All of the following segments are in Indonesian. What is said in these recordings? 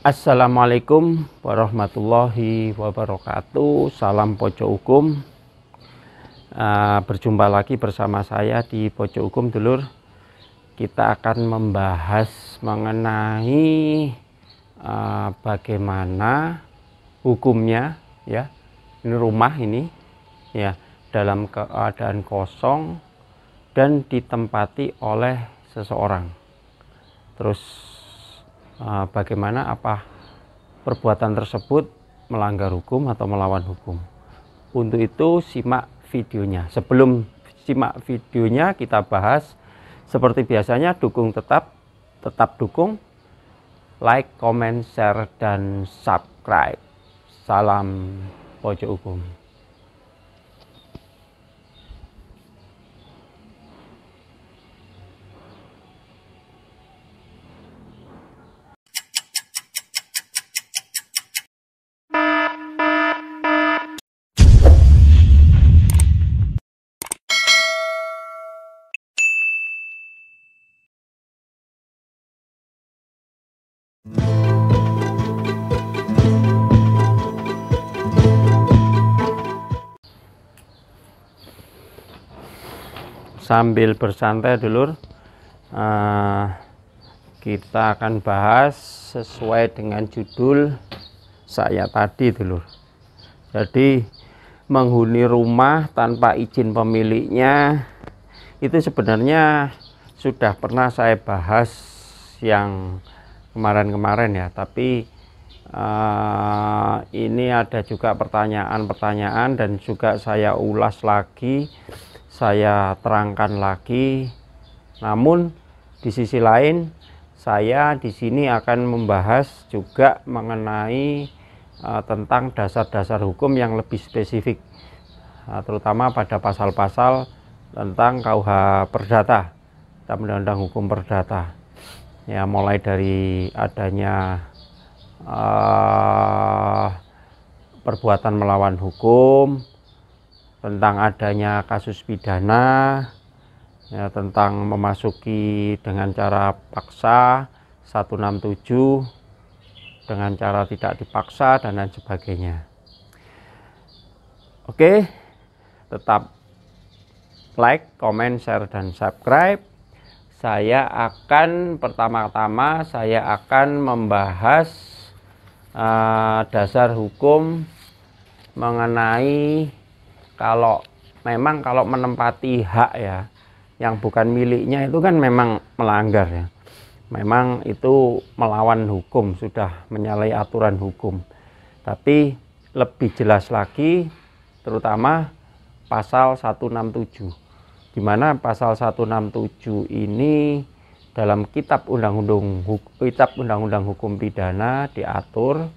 Assalamualaikum warahmatullahi wabarakatuh. Salam Pojok Hukum. Berjumpa lagi bersama saya di Pojok Hukum, dulur. Kita akan membahas mengenai bagaimana hukumnya, ya. Ini rumah ini, ya, dalam keadaan kosong dan ditempati oleh seseorang. Terus bagaimana apa perbuatan tersebut melanggar hukum atau melawan hukum. Untuk itu simak videonya. Sebelum simak videonya kita bahas seperti biasanya, tetap dukung, like, comment, share, dan subscribe. Salam Pojok Hukum. Sambil bersantai, dulur, kita akan bahas sesuai dengan judul saya tadi, dulur. Jadi menghuni rumah tanpa izin pemiliknya itu sebenarnya sudah pernah saya bahas yang kemarin-kemarin, ya. Tapi ini ada juga pertanyaan-pertanyaan dan juga saya ulas lagi, saya terangkan lagi. Namun di sisi lain, saya di sini akan membahas juga mengenai tentang dasar-dasar hukum yang lebih spesifik, terutama pada pasal-pasal tentang KUH Perdata, Undang-Undang Hukum Perdata. Ya, mulai dari adanya perbuatan melawan hukum, tentang adanya kasus pidana, ya, tentang memasuki dengan cara paksa 167, dengan cara tidak dipaksa, dan lain sebagainya. Oke, tetap like, comment, share, dan subscribe. Saya akan pertama-tama membahas dasar hukum mengenai kalau menempati hak, ya, yang bukan miliknya itu kan memang melanggar, ya. Memang itu melawan hukum, sudah menyalahi aturan hukum. Tapi lebih jelas lagi terutama pasal 167, di mana pasal 167 ini dalam kitab Undang-Undang Hukum Pidana diatur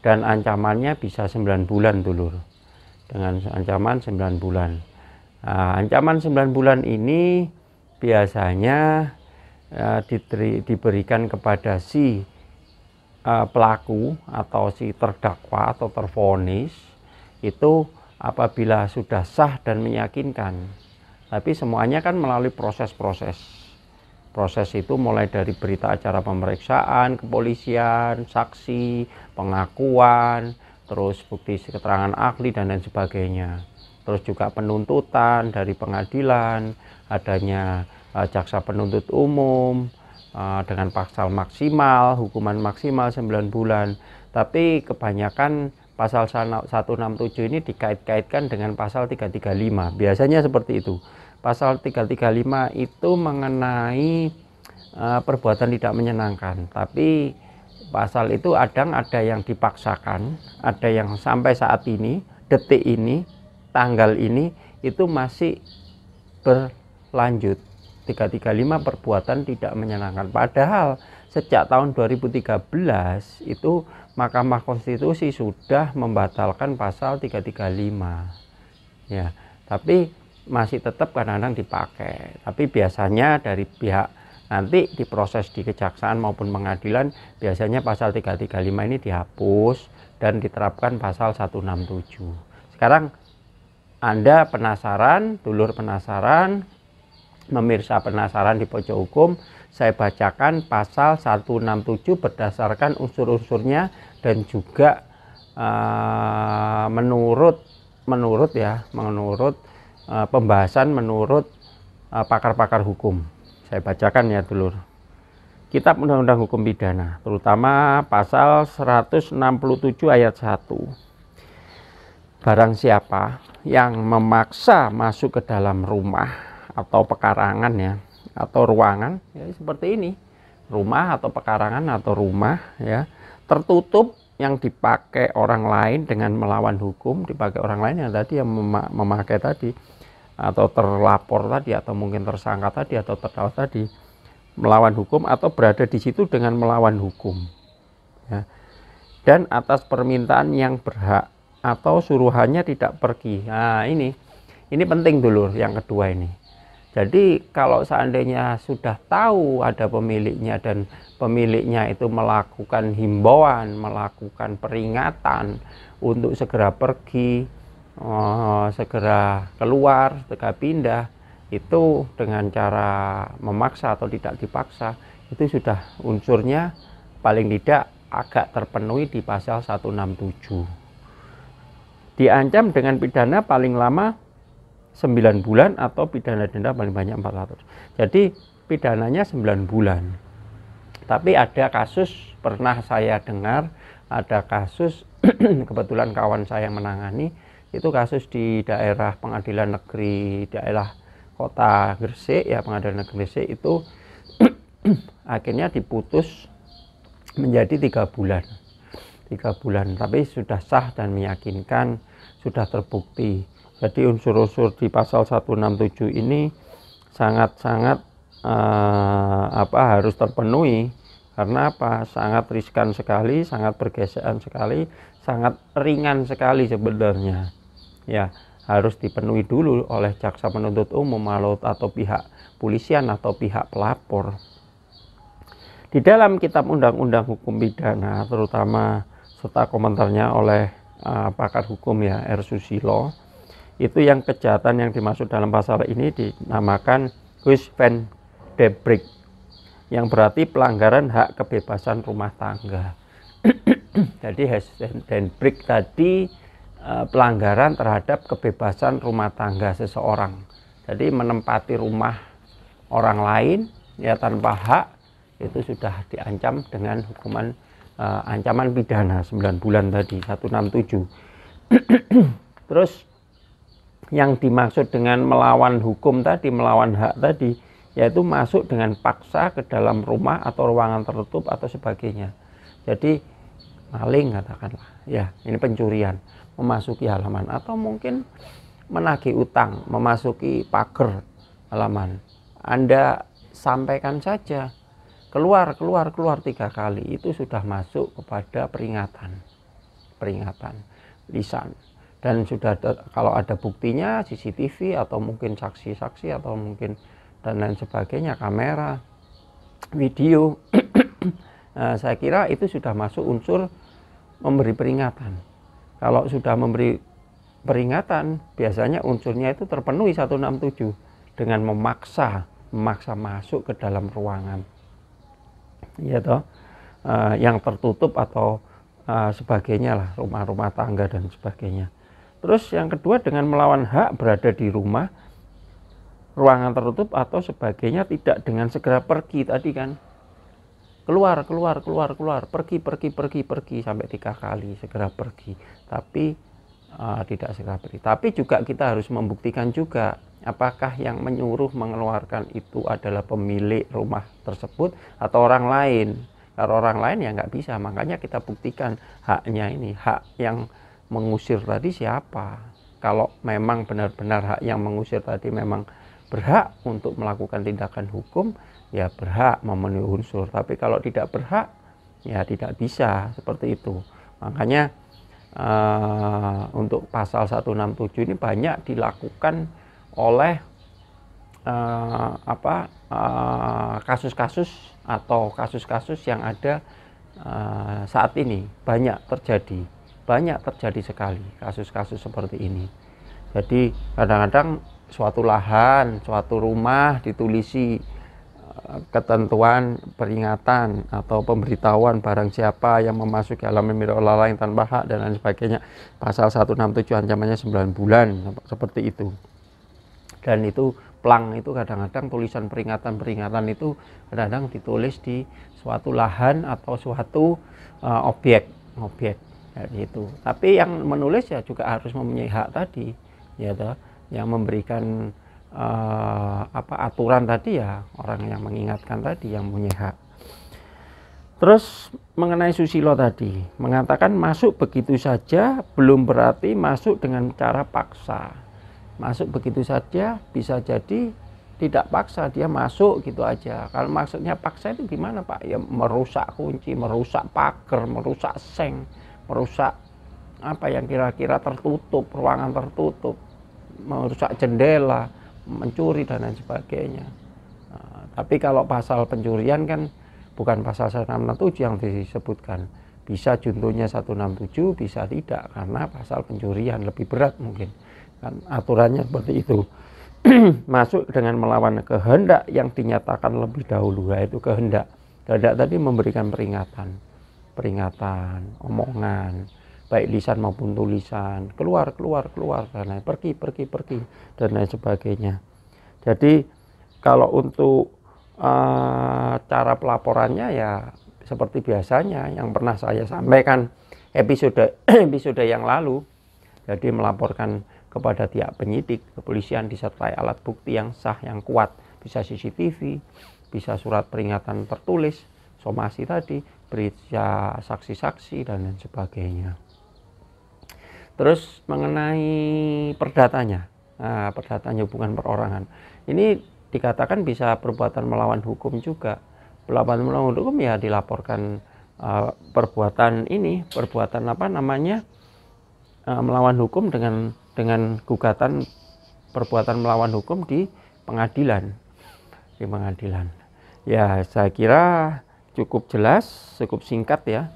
dan ancamannya bisa 9 bulan, dulur. Dengan ancaman 9 bulan. Ancaman 9 bulan ini biasanya diberikan kepada si pelaku atau si terdakwa atau tervonis itu apabila sudah sah dan meyakinkan. Tapi semuanya kan melalui proses-proses. Proses itu mulai dari berita acara pemeriksaan, kepolisian, saksi, pengakuan, terus bukti keterangan ahli, dan lain sebagainya. Terus juga penuntutan dari pengadilan, adanya jaksa penuntut umum dengan pasal maksimal, hukuman maksimal 9 bulan. Tapi kebanyakan pasal 167 ini dikait-kaitkan dengan pasal 335. Biasanya seperti itu. Pasal 335 itu mengenai perbuatan tidak menyenangkan. Tapi pasal itu ada yang dipaksakan, ada yang sampai saat ini, detik ini, tanggal ini, itu masih berlanjut. 335 perbuatan tidak menyenangkan. Padahal sejak tahun 2013 itu Mahkamah Konstitusi sudah membatalkan pasal 335. Ya, tapi masih tetap kadang-kadang dipakai. Tapi biasanya dari pihak nanti diproses di kejaksaan maupun pengadilan, biasanya pasal 335 ini dihapus dan diterapkan pasal 167. Sekarang Anda penasaran, dulur penasaran, Pemirsa penasaran di pojok hukum, saya bacakan pasal 167 berdasarkan unsur-unsurnya dan juga menurut pembahasan menurut pakar-pakar hukum. Saya bacakan ya dulur. Kitab Undang-Undang Hukum Pidana, terutama pasal 167 ayat 1. Barang siapa yang memaksa masuk ke dalam rumah atau pekarangan ya, atau ruangan ya, seperti ini, rumah atau pekarangan atau rumah ya, tertutup yang dipakai orang lain dengan melawan hukum, dipakai orang lain yang tadi yang memakai tadi, atau terlapor tadi, atau mungkin tersangka tadi, atau terdakwa tadi, melawan hukum atau berada di situ dengan melawan hukum ya. Dan atas permintaan yang berhak atau suruhannya tidak pergi. Nah ini penting dulu yang kedua ini. Jadi kalau seandainya sudah tahu ada pemiliknya dan pemiliknya itu melakukan himbauan, melakukan peringatan untuk segera pergi, segera keluar, segera pindah, itu dengan cara memaksa atau tidak dipaksa, itu sudah unsurnya paling tidak agak terpenuhi di pasal 167. Diancam dengan pidana paling lama 9 bulan atau pidana denda paling banyak 400. Jadi pidananya 9 bulan. Tapi ada kasus, pernah saya dengar ada kasus kebetulan kawan saya yang menangani, itu kasus di daerah pengadilan negeri daerah kota Gresik ya, pengadilan negeri Gresik itu akhirnya diputus menjadi 3 bulan. 3 bulan, tapi sudah sah dan meyakinkan, sudah terbukti. Jadi unsur-unsur di pasal 167 ini sangat-sangat harus terpenuhi. Karena apa? Sangat riskan sekali, sangat bergesekan sekali, sangat ringan sekali sebenarnya. Ya, harus dipenuhi dulu oleh jaksa penuntut umum atau pihak polisian atau pihak pelapor. Di dalam Kitab Undang-Undang Hukum Pidana, terutama serta komentarnya oleh pakar hukum ya, R. Susilo, itu yang kejahatan yang dimaksud dalam pasal ini dinamakan Huis van den Brink, yang berarti pelanggaran hak kebebasan rumah tangga. Jadi Huis van den Brink tadi pelanggaran terhadap kebebasan rumah tangga seseorang. Jadi menempati rumah orang lain ya tanpa hak, itu sudah diancam dengan hukuman ancaman pidana 9 bulan tadi, 167. Terus yang dimaksud dengan melawan hukum tadi, melawan hak tadi, yaitu masuk dengan paksa ke dalam rumah atau ruangan tertutup atau sebagainya. Jadi maling katakanlah, ya ini pencurian, memasuki halaman, atau mungkin menagih utang, memasuki pagar halaman. Anda sampaikan saja, keluar 3 kali, itu sudah masuk kepada peringatan lisan. Dan sudah kalau ada buktinya, CCTV atau mungkin saksi-saksi atau mungkin dan lain sebagainya, kamera, video, nah, saya kira itu sudah masuk unsur memberi peringatan. Kalau sudah memberi peringatan, biasanya unsurnya itu terpenuhi 167 dengan memaksa masuk ke dalam ruangan, ya toh, yang tertutup atau sebagainya lah, rumah-rumah tangga dan sebagainya. Terus yang kedua dengan melawan hak berada di rumah, ruangan tertutup atau sebagainya, tidak dengan segera pergi tadi kan. Keluar, pergi sampai 3 kali segera pergi. Tapi tidak segera pergi. Tapi juga kita harus membuktikan juga apakah yang menyuruh mengeluarkan itu adalah pemilik rumah tersebut atau orang lain. Kalau orang lain ya nggak bisa, makanya kita buktikan haknya ini, hak yang mengusir tadi siapa. Kalau memang benar-benar hak yang mengusir tadi memang berhak untuk melakukan tindakan hukum, ya berhak memenuhi unsur. Tapi kalau tidak berhak, ya tidak bisa seperti itu. Makanya untuk pasal 167 ini banyak dilakukan oleh kasus-kasus atau kasus-kasus yang ada saat ini banyak terjadi sekali kasus-kasus seperti ini. Jadi kadang-kadang suatu lahan, suatu rumah ditulisi ketentuan peringatan atau pemberitahuan barang siapa yang memasuki halaman milik orang lain tanpa hak dan lain sebagainya. Pasal 167 ancamannya 9 bulan seperti itu. Dan itu plang itu kadang-kadang tulisan peringatan-peringatan itu kadang-kadang ditulis di suatu lahan atau suatu objek itu. Tapi yang menulis ya juga harus mempunyai hak tadi, ya toh, yang memberikan aturan tadi ya orang yang mengingatkan tadi yang punya hak. Terus mengenai susilo tadi mengatakan masuk begitu saja belum berarti masuk dengan cara paksa. Masuk begitu saja bisa jadi tidak paksa, dia masuk gitu aja. Kalau maksudnya paksa itu gimana Pak? Ya merusak kunci, merusak pagar, merusak seng, merusak apa yang kira-kira tertutup, ruangan tertutup, merusak jendela, mencuri dan lain sebagainya. Tapi kalau pasal pencurian kan bukan pasal 167 yang disebutkan. Bisa juntonya 167, bisa tidak karena pasal pencurian lebih berat mungkin. Kan aturannya seperti itu. Masuk dengan melawan kehendak yang dinyatakan lebih dahulu, yaitu kehendak. Kehendak tadi memberikan peringatan, omongan, baik lisan maupun tulisan, keluar dan lain, pergi dan lain sebagainya. Jadi kalau untuk cara pelaporannya ya seperti biasanya yang pernah saya sampaikan episode yang lalu. Jadi melaporkan kepada pihak penyidik, kepolisian disertai alat bukti yang sah, yang kuat, bisa CCTV, bisa surat peringatan tertulis, somasi tadi, bisa saksi-saksi dan lain sebagainya. Terus mengenai perdatanya, perdatanya hubungan perorangan, ini dikatakan bisa perbuatan melawan hukum juga. Perbuatan melawan hukum ya dilaporkan perbuatan apa namanya, melawan hukum dengan gugatan perbuatan melawan hukum di pengadilan. Ya saya kira cukup jelas, cukup singkat ya.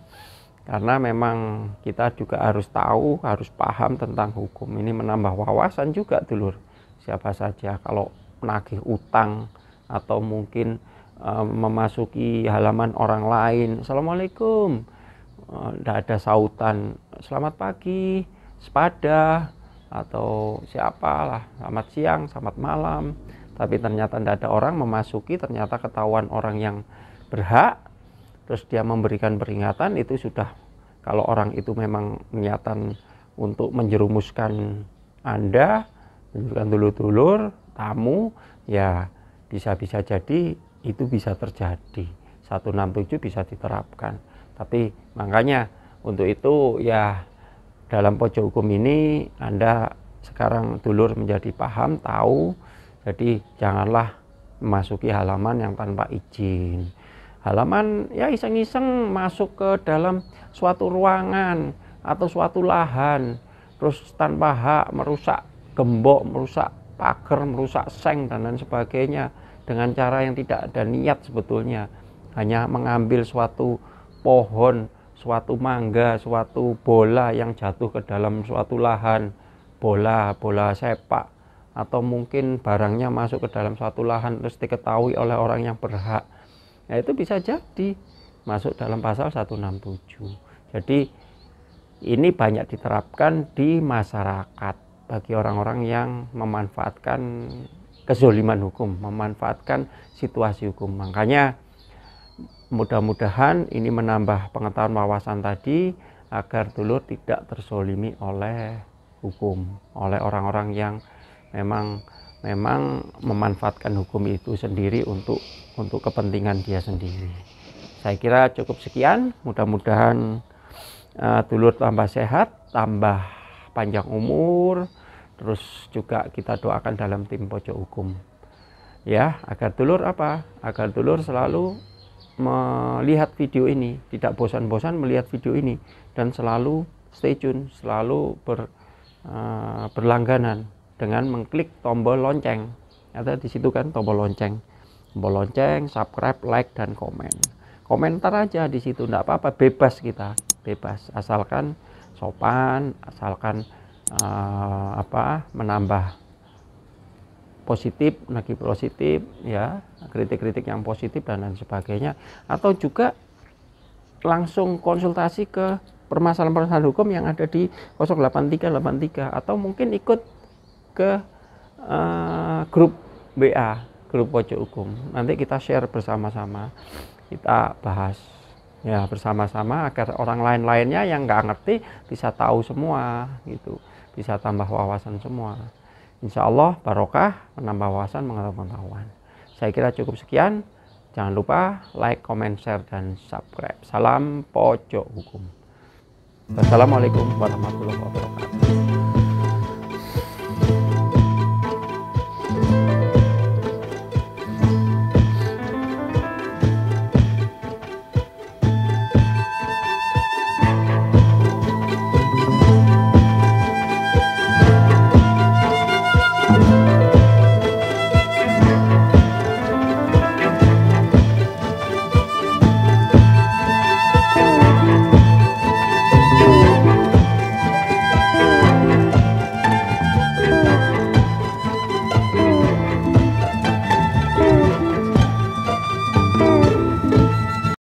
Karena memang kita juga harus tahu, harus paham tentang hukum. Ini menambah wawasan juga dulur. Siapa saja kalau menagih utang atau mungkin memasuki halaman orang lain, Assalamualaikum, tidak ada sautan, selamat pagi, sepada, atau siapalah, selamat siang, selamat malam, tapi ternyata tidak ada orang memasuki, ternyata ketahuan orang yang berhak, terus dia memberikan peringatan, itu sudah, kalau orang itu memang niatan untuk menjerumuskan Anda, menunjukkan dulur-dulur, tamu, ya bisa-bisa jadi itu bisa terjadi. 167 bisa diterapkan. Tapi makanya untuk itu ya dalam pojok hukum ini Anda sekarang dulur menjadi paham, tahu, jadi janganlah memasuki halaman yang tanpa izin. Halaman ya iseng-iseng masuk ke dalam suatu ruangan atau suatu lahan, terus tanpa hak merusak gembok, merusak pagar, merusak seng dan lain sebagainya dengan cara yang tidak ada niat sebetulnya. Hanya mengambil suatu pohon, suatu mangga, suatu bola yang jatuh ke dalam suatu lahan, bola sepak, atau mungkin barangnya masuk ke dalam suatu lahan terus diketahui oleh orang yang berhak. Nah, itu bisa jadi masuk dalam pasal 167. Jadi ini banyak diterapkan di masyarakat bagi orang-orang yang memanfaatkan kezoliman hukum, memanfaatkan situasi hukum. Makanya mudah-mudahan ini menambah pengetahuan wawasan tadi agar dulur tidak terzolimi oleh hukum, oleh orang-orang yang memang memanfaatkan hukum itu sendiri untuk kepentingan dia sendiri. Saya kira cukup sekian, mudah-mudahan dulur tambah sehat, tambah panjang umur, terus juga kita doakan dalam tim pojok hukum ya, agar dulur agar dulur selalu melihat video ini, tidak bosan-bosan melihat video ini, dan selalu stay tune, selalu berlangganan dengan mengklik tombol lonceng. Ada di situ kan tombol lonceng, subscribe, like, dan komen. Komentar aja di situ, enggak apa-apa, bebas kita, bebas, asalkan sopan, asalkan menambah positif, ya, kritik-kritik yang positif dan lain sebagainya, atau juga langsung konsultasi ke permasalahan-permasalahan hukum yang ada di 08383, atau mungkin ikut ke grup WA, grup Pojok Hukum. Nanti kita share bersama-sama, kita bahas ya bersama-sama agar orang lain-lainnya yang nggak ngerti bisa tahu semua gitu, bisa tambah wawasan semua. Insya Allah barokah, menambah wawasan, mengetahui pengetahuan. Saya kira cukup sekian. Jangan lupa like, comment, share, dan subscribe. Salam Pojok Hukum. Wassalamualaikum warahmatullahi wabarakatuh.